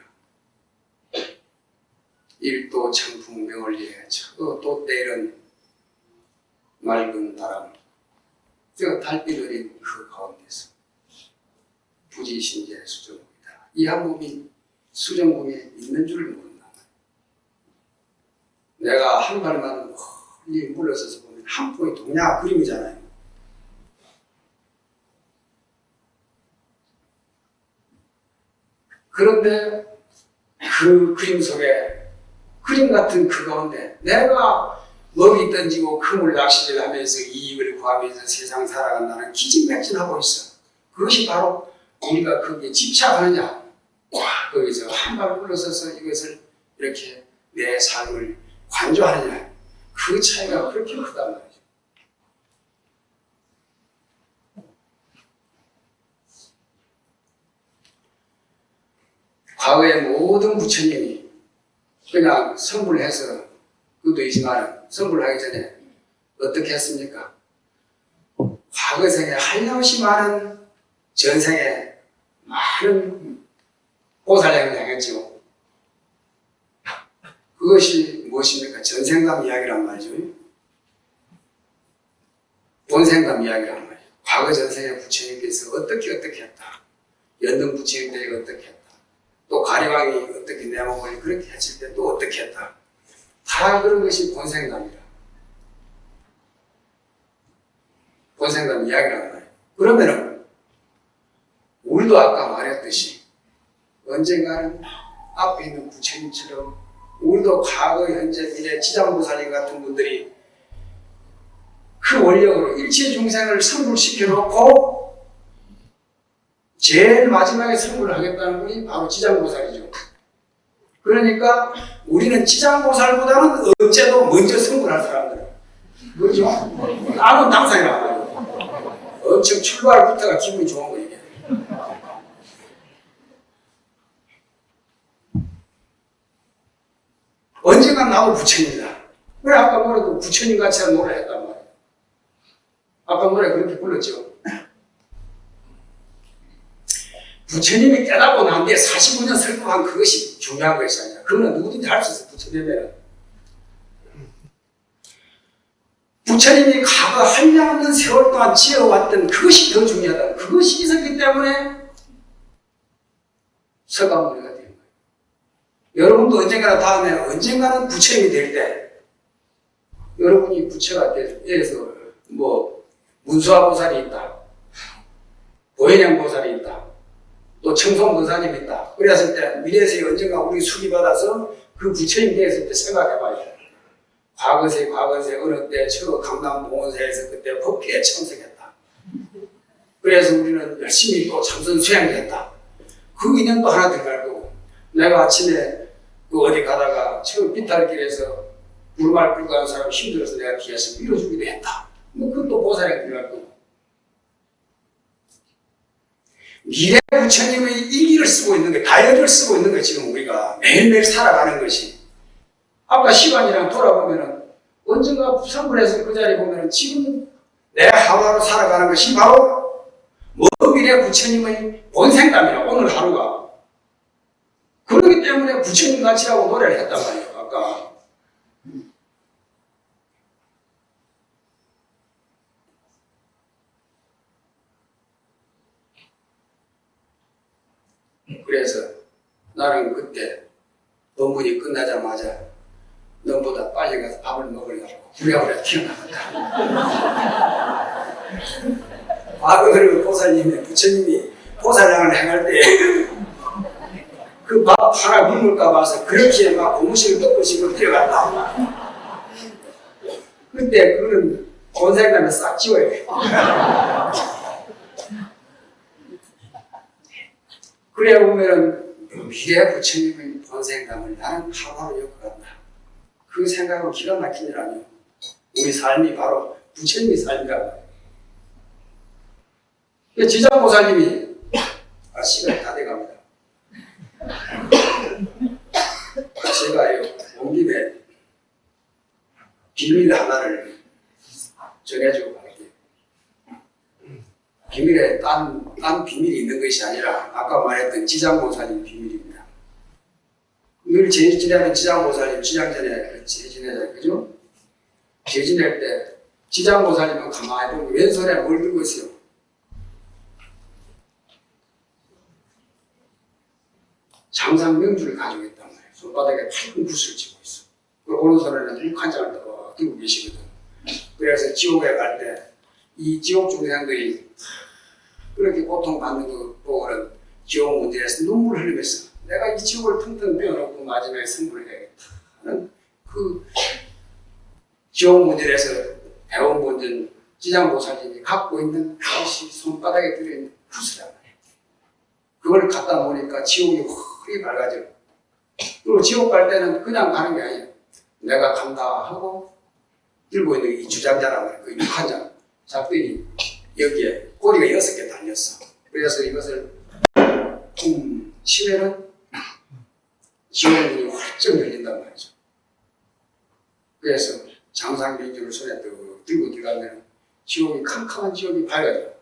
일도 청풍 명월리에 저또 때이른 맑은 바람 저 달빛 어린 그 가운데서 부지신제 수정궁이다. 이 한 몸이 수정궁에 있는 줄을 모른다. 내가 한 발만 멀리 물러서서 보면 한 폭의 동양 그림이잖아요. 그런데 그 그림 속에 그림 같은 그 가운데 내가 먹이 던지고 그물 낚시를 하면서 이익을 구하면서 세상 살아간다는 기진맥진하고 있어. 그것이 바로 우리가 거기에 집착하느냐, 거기서 한 발 물러서서 이것을 이렇게 내 삶을 관조하느냐, 그 차이가 그렇게 크단 말이죠. 과거의 모든 부처님이 그냥 성불해서 그것도 있지만 성불하기 전에 어떻게 했습니까? 과거 생에 한량없이 많은 전생에 많은 보살행을 행했죠. 그것이 무엇입니까? 전생감 이야기란 말이죠. 본생감 이야기란 말이에요. 과거 전생에 부처님께서 어떻게 했다. 연등 부처님 때 어떻게 했다. 또 가리왕이 어떻게 내 몸을 그렇게 했을 때 또 어떻게 했다. 다 그런 것이 본생감이라. 본생감 이야기란 말이에요. 그러면은 우리도 아까 말했듯이 언젠가는 앞에 있는 부처님처럼 우리도 과거, 현재, 미래, 지장보살님 같은 분들이 그 원력으로 일체 중생을 성불시켜 놓고 제일 마지막에 성불을 하겠다는 분이 바로 지장보살이죠. 그러니까 우리는 지장보살보다는 어째도 먼저 성불할 사람들. 그렇죠? 남은 당상이란 말이에요. 엄청 출발부터가 기분이 좋은 거예요. 이게. 언젠가 나도 부처님이다. 그래 아까 노래도 부처님 같이 한 노래 했단 말이에요. 아까 노래 그렇게 불렀죠. 부처님이 깨닫고 난 뒤에 45년 설법한 그것이 중요한 것이 아니라 그거는 누구든지 할 수 있어요. 부처님은 부처님이 과거 한량없는 세월 동안 지어왔던 그것이 더 중요하다. 그것이 있었기 때문에 서가모니가 된 거예요. 여러분도 언젠가는 다음에 언젠가는 부처님이 될 때 여러분이 부처가 돼서 뭐 문수화 보살이 있다, 보현양 보살이 있다, 또 청송도사님이 있다. 그랬을 때 미래에서 언젠가 우리 수기 받아서 그 부처님 되었을 때 생각해봐야 돼. 과거세 어느 때 저 강남 봉원사에서 그때 법회에 참석했다. 그래서 우리는 열심히 또 참선 수행했다. 그 인연도 하나 들어갈 거고, 내가 아침에 그 어디 가다가 저 비탈길에서 불말 끌고 가는 사람 힘들어서 내가 뒤에서 밀어주기도 했다. 뭐 그것도 보살에 들어갈 거고. 미래 부처님의 일기를 쓰고 있는 게, 다이어리를 쓰고 있는 게 지금 우리가 매일매일 살아가는 것이. 아까 시간이랑 돌아보면은 언젠가 부산불에서 그 자리에 보면은 지금 내 하루하루 살아가는 것이 바로 먼 미래 부처님의 본생담이야, 오늘 하루가. 그렇기 때문에 부처님 같이라고 노래를 했단 말이에요, 아까. 그래서 나는 그때 본분이 끝나자마자 너보다 빨리 가서 밥을 먹으려고 부랴부랴 튀어나갔다. 과거의 보살님이, 부처님이 보살량을 행할 때 그 밥 하나 굶을까 봐서 그렇게 막 고무신을 덮으시고 뛰어갔다. 그때 그거는 본생담에 싹 지워야 돼. 그래 보면은 미래 부처님의 본생담을 나는 하루하루 엮어간다. 그 생각은 기가 막힌 일 아니에요. 우리 삶이 바로 부처님의 삶이라고. 지장보살님이 시간이 다 돼갑니다. 제가요 온 김에 비밀 하나를 전해주고 갈게요. 비밀에 딴 비밀이 있는 것이 아니라 아까 말했던 지장보살님 비밀입니다. 늘 제일 지내는 지장보살님 지장전에 제지내자, 그죠? 제지낼 때 지장보살님은 가만히 보면 왼손에 뭘 들고 있어요? 장상명주를 가지고 있단 말이에요. 손바닥에 밝은 붓을 쥐고 있어. 그리고 오른손에는 육한장을 들고 계시거든. 그래서 지옥에 갈 때 이 지옥 중생들이 그렇게 고통받는 거 보고는 지옥 문제에서 눈물을 흘리면서 내가 이 지옥을 텅텅 비워놓고 마지막에 승부를 해야겠다 하는 그 지옥 문제에서 배운 분들 지장보살님이 갖고 있는 그것이 손바닥에 들어있는 붓이란 말이에요. 그걸 갖다 보니까 지옥이 확 밝아져. 그리고 지옥 갈 때는 그냥 가는 게 아니에요. 내가 간다 하고 들고 있는 이 주장자란 말이에요. 그 육한장 잡더니 여기에 꼬리가 6개 달렸어. 그래서 이것을 퉁 치면은 지옥문이 활짝 열린단 말이죠. 그래서 장상명주를 손에 들고 들어가면 지옥이 캄캄한 지옥이 밝아져요.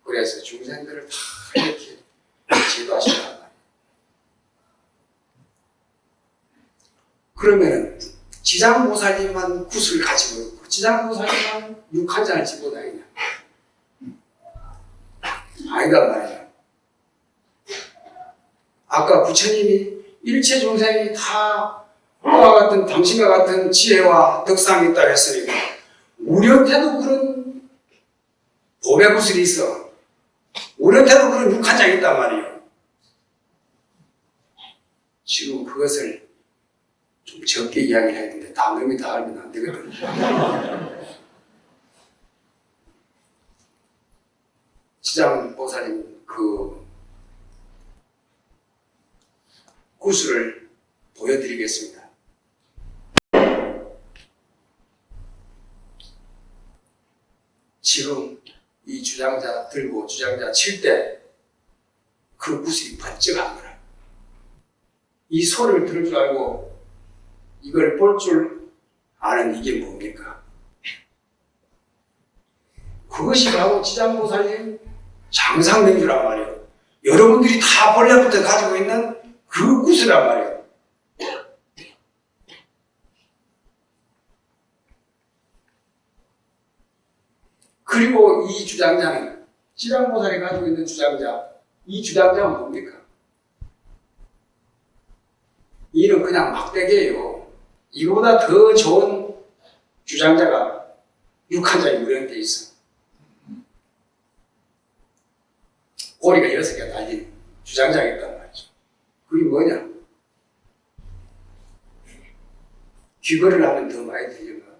그래서 중생들을 다 이렇게 지도하신단 말이에요. 그러면은 지장보살님만 굿을 가지고 있고 지장보살님만 육한장을 짚고 다니냐? 아니단 말이에요. 아까 부처님이 일체 중생이 다 그와 같은 당신과 같은 지혜와 덕상이 있다고 했으니까 우리한테도 그런 보배 구슬이 있어. 우리한테도 그런 육한장이 있단 말이에요. 지금 그것을 좀 적게 이야기를 했는데 다 너무 다 알면 안 되거든요. 지장보살님 그 구슬을 보여드리겠습니다. 지금 이 주장자 들고 주장자 칠 때 그 구슬이 번쩍 한 거라. 이 소리를 들을 줄 알고 이걸 볼 줄 아는 이게 뭡니까? 그것이 바로 지장보살님 장상맹주란 말이에요. 여러분들이 다 본래부터 가지고 있는 그 구슬란 말이에요. 그리고 이 주장자는 지장보살이 가지고 있는 주장자, 이 주장자는 뭡니까? 이는 그냥 막대기예요. 이거보다 더 좋은 주장자가 6한자에 우리한테 있어. 꼬리가 6개가 달린 주장자가 있단 말이죠. 그게 뭐냐? 귀걸이를 하면 더 많이 들리는 거야.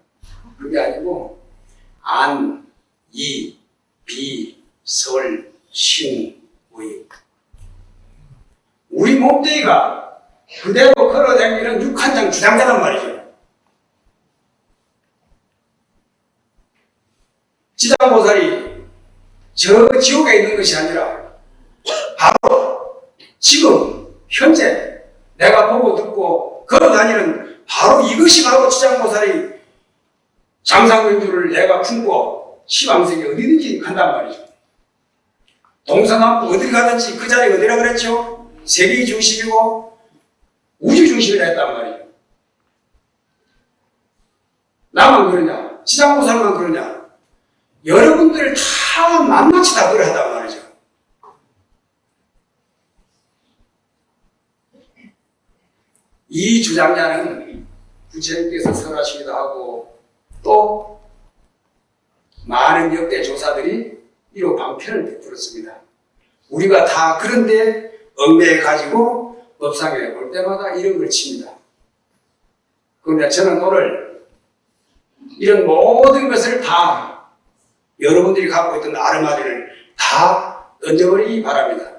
그게 아니고 안, 이, 비, 설, 신, 의. 우리 몸뚱이가 그대로 걸어다니는 6한장 주장자란 말이죠. 지장보살이 저 지옥에 있는 것이 아니라 바로 지금 현재 내가 보고 듣고 걸어다니는 바로 이것이 바로 지장보살이 장상명주를 내가 품고 시방세계 어디든지 간단 말이죠. 동서남북 어디 가든지 그 자리 어디라 그랬죠? 세계의 중심이고 우주 중심이라 했단 말이에요. 나만 그러냐? 지장보살만 그러냐? 여러분들 다 만나치 다 그러하단 말이죠. 이 주장자는 부처님께서 설하시기도 하고 또 많은 역대 조사들이 이로 방편을 베풀었습니다. 우리가 다 그런데 얽매여 가지고 법상에 올 때마다 이런 걸 칩니다. 그런데 저는 오늘 이런 모든 것을 다 여러분들이 갖고 있던 아르마리를 다 던져버리기 바랍니다.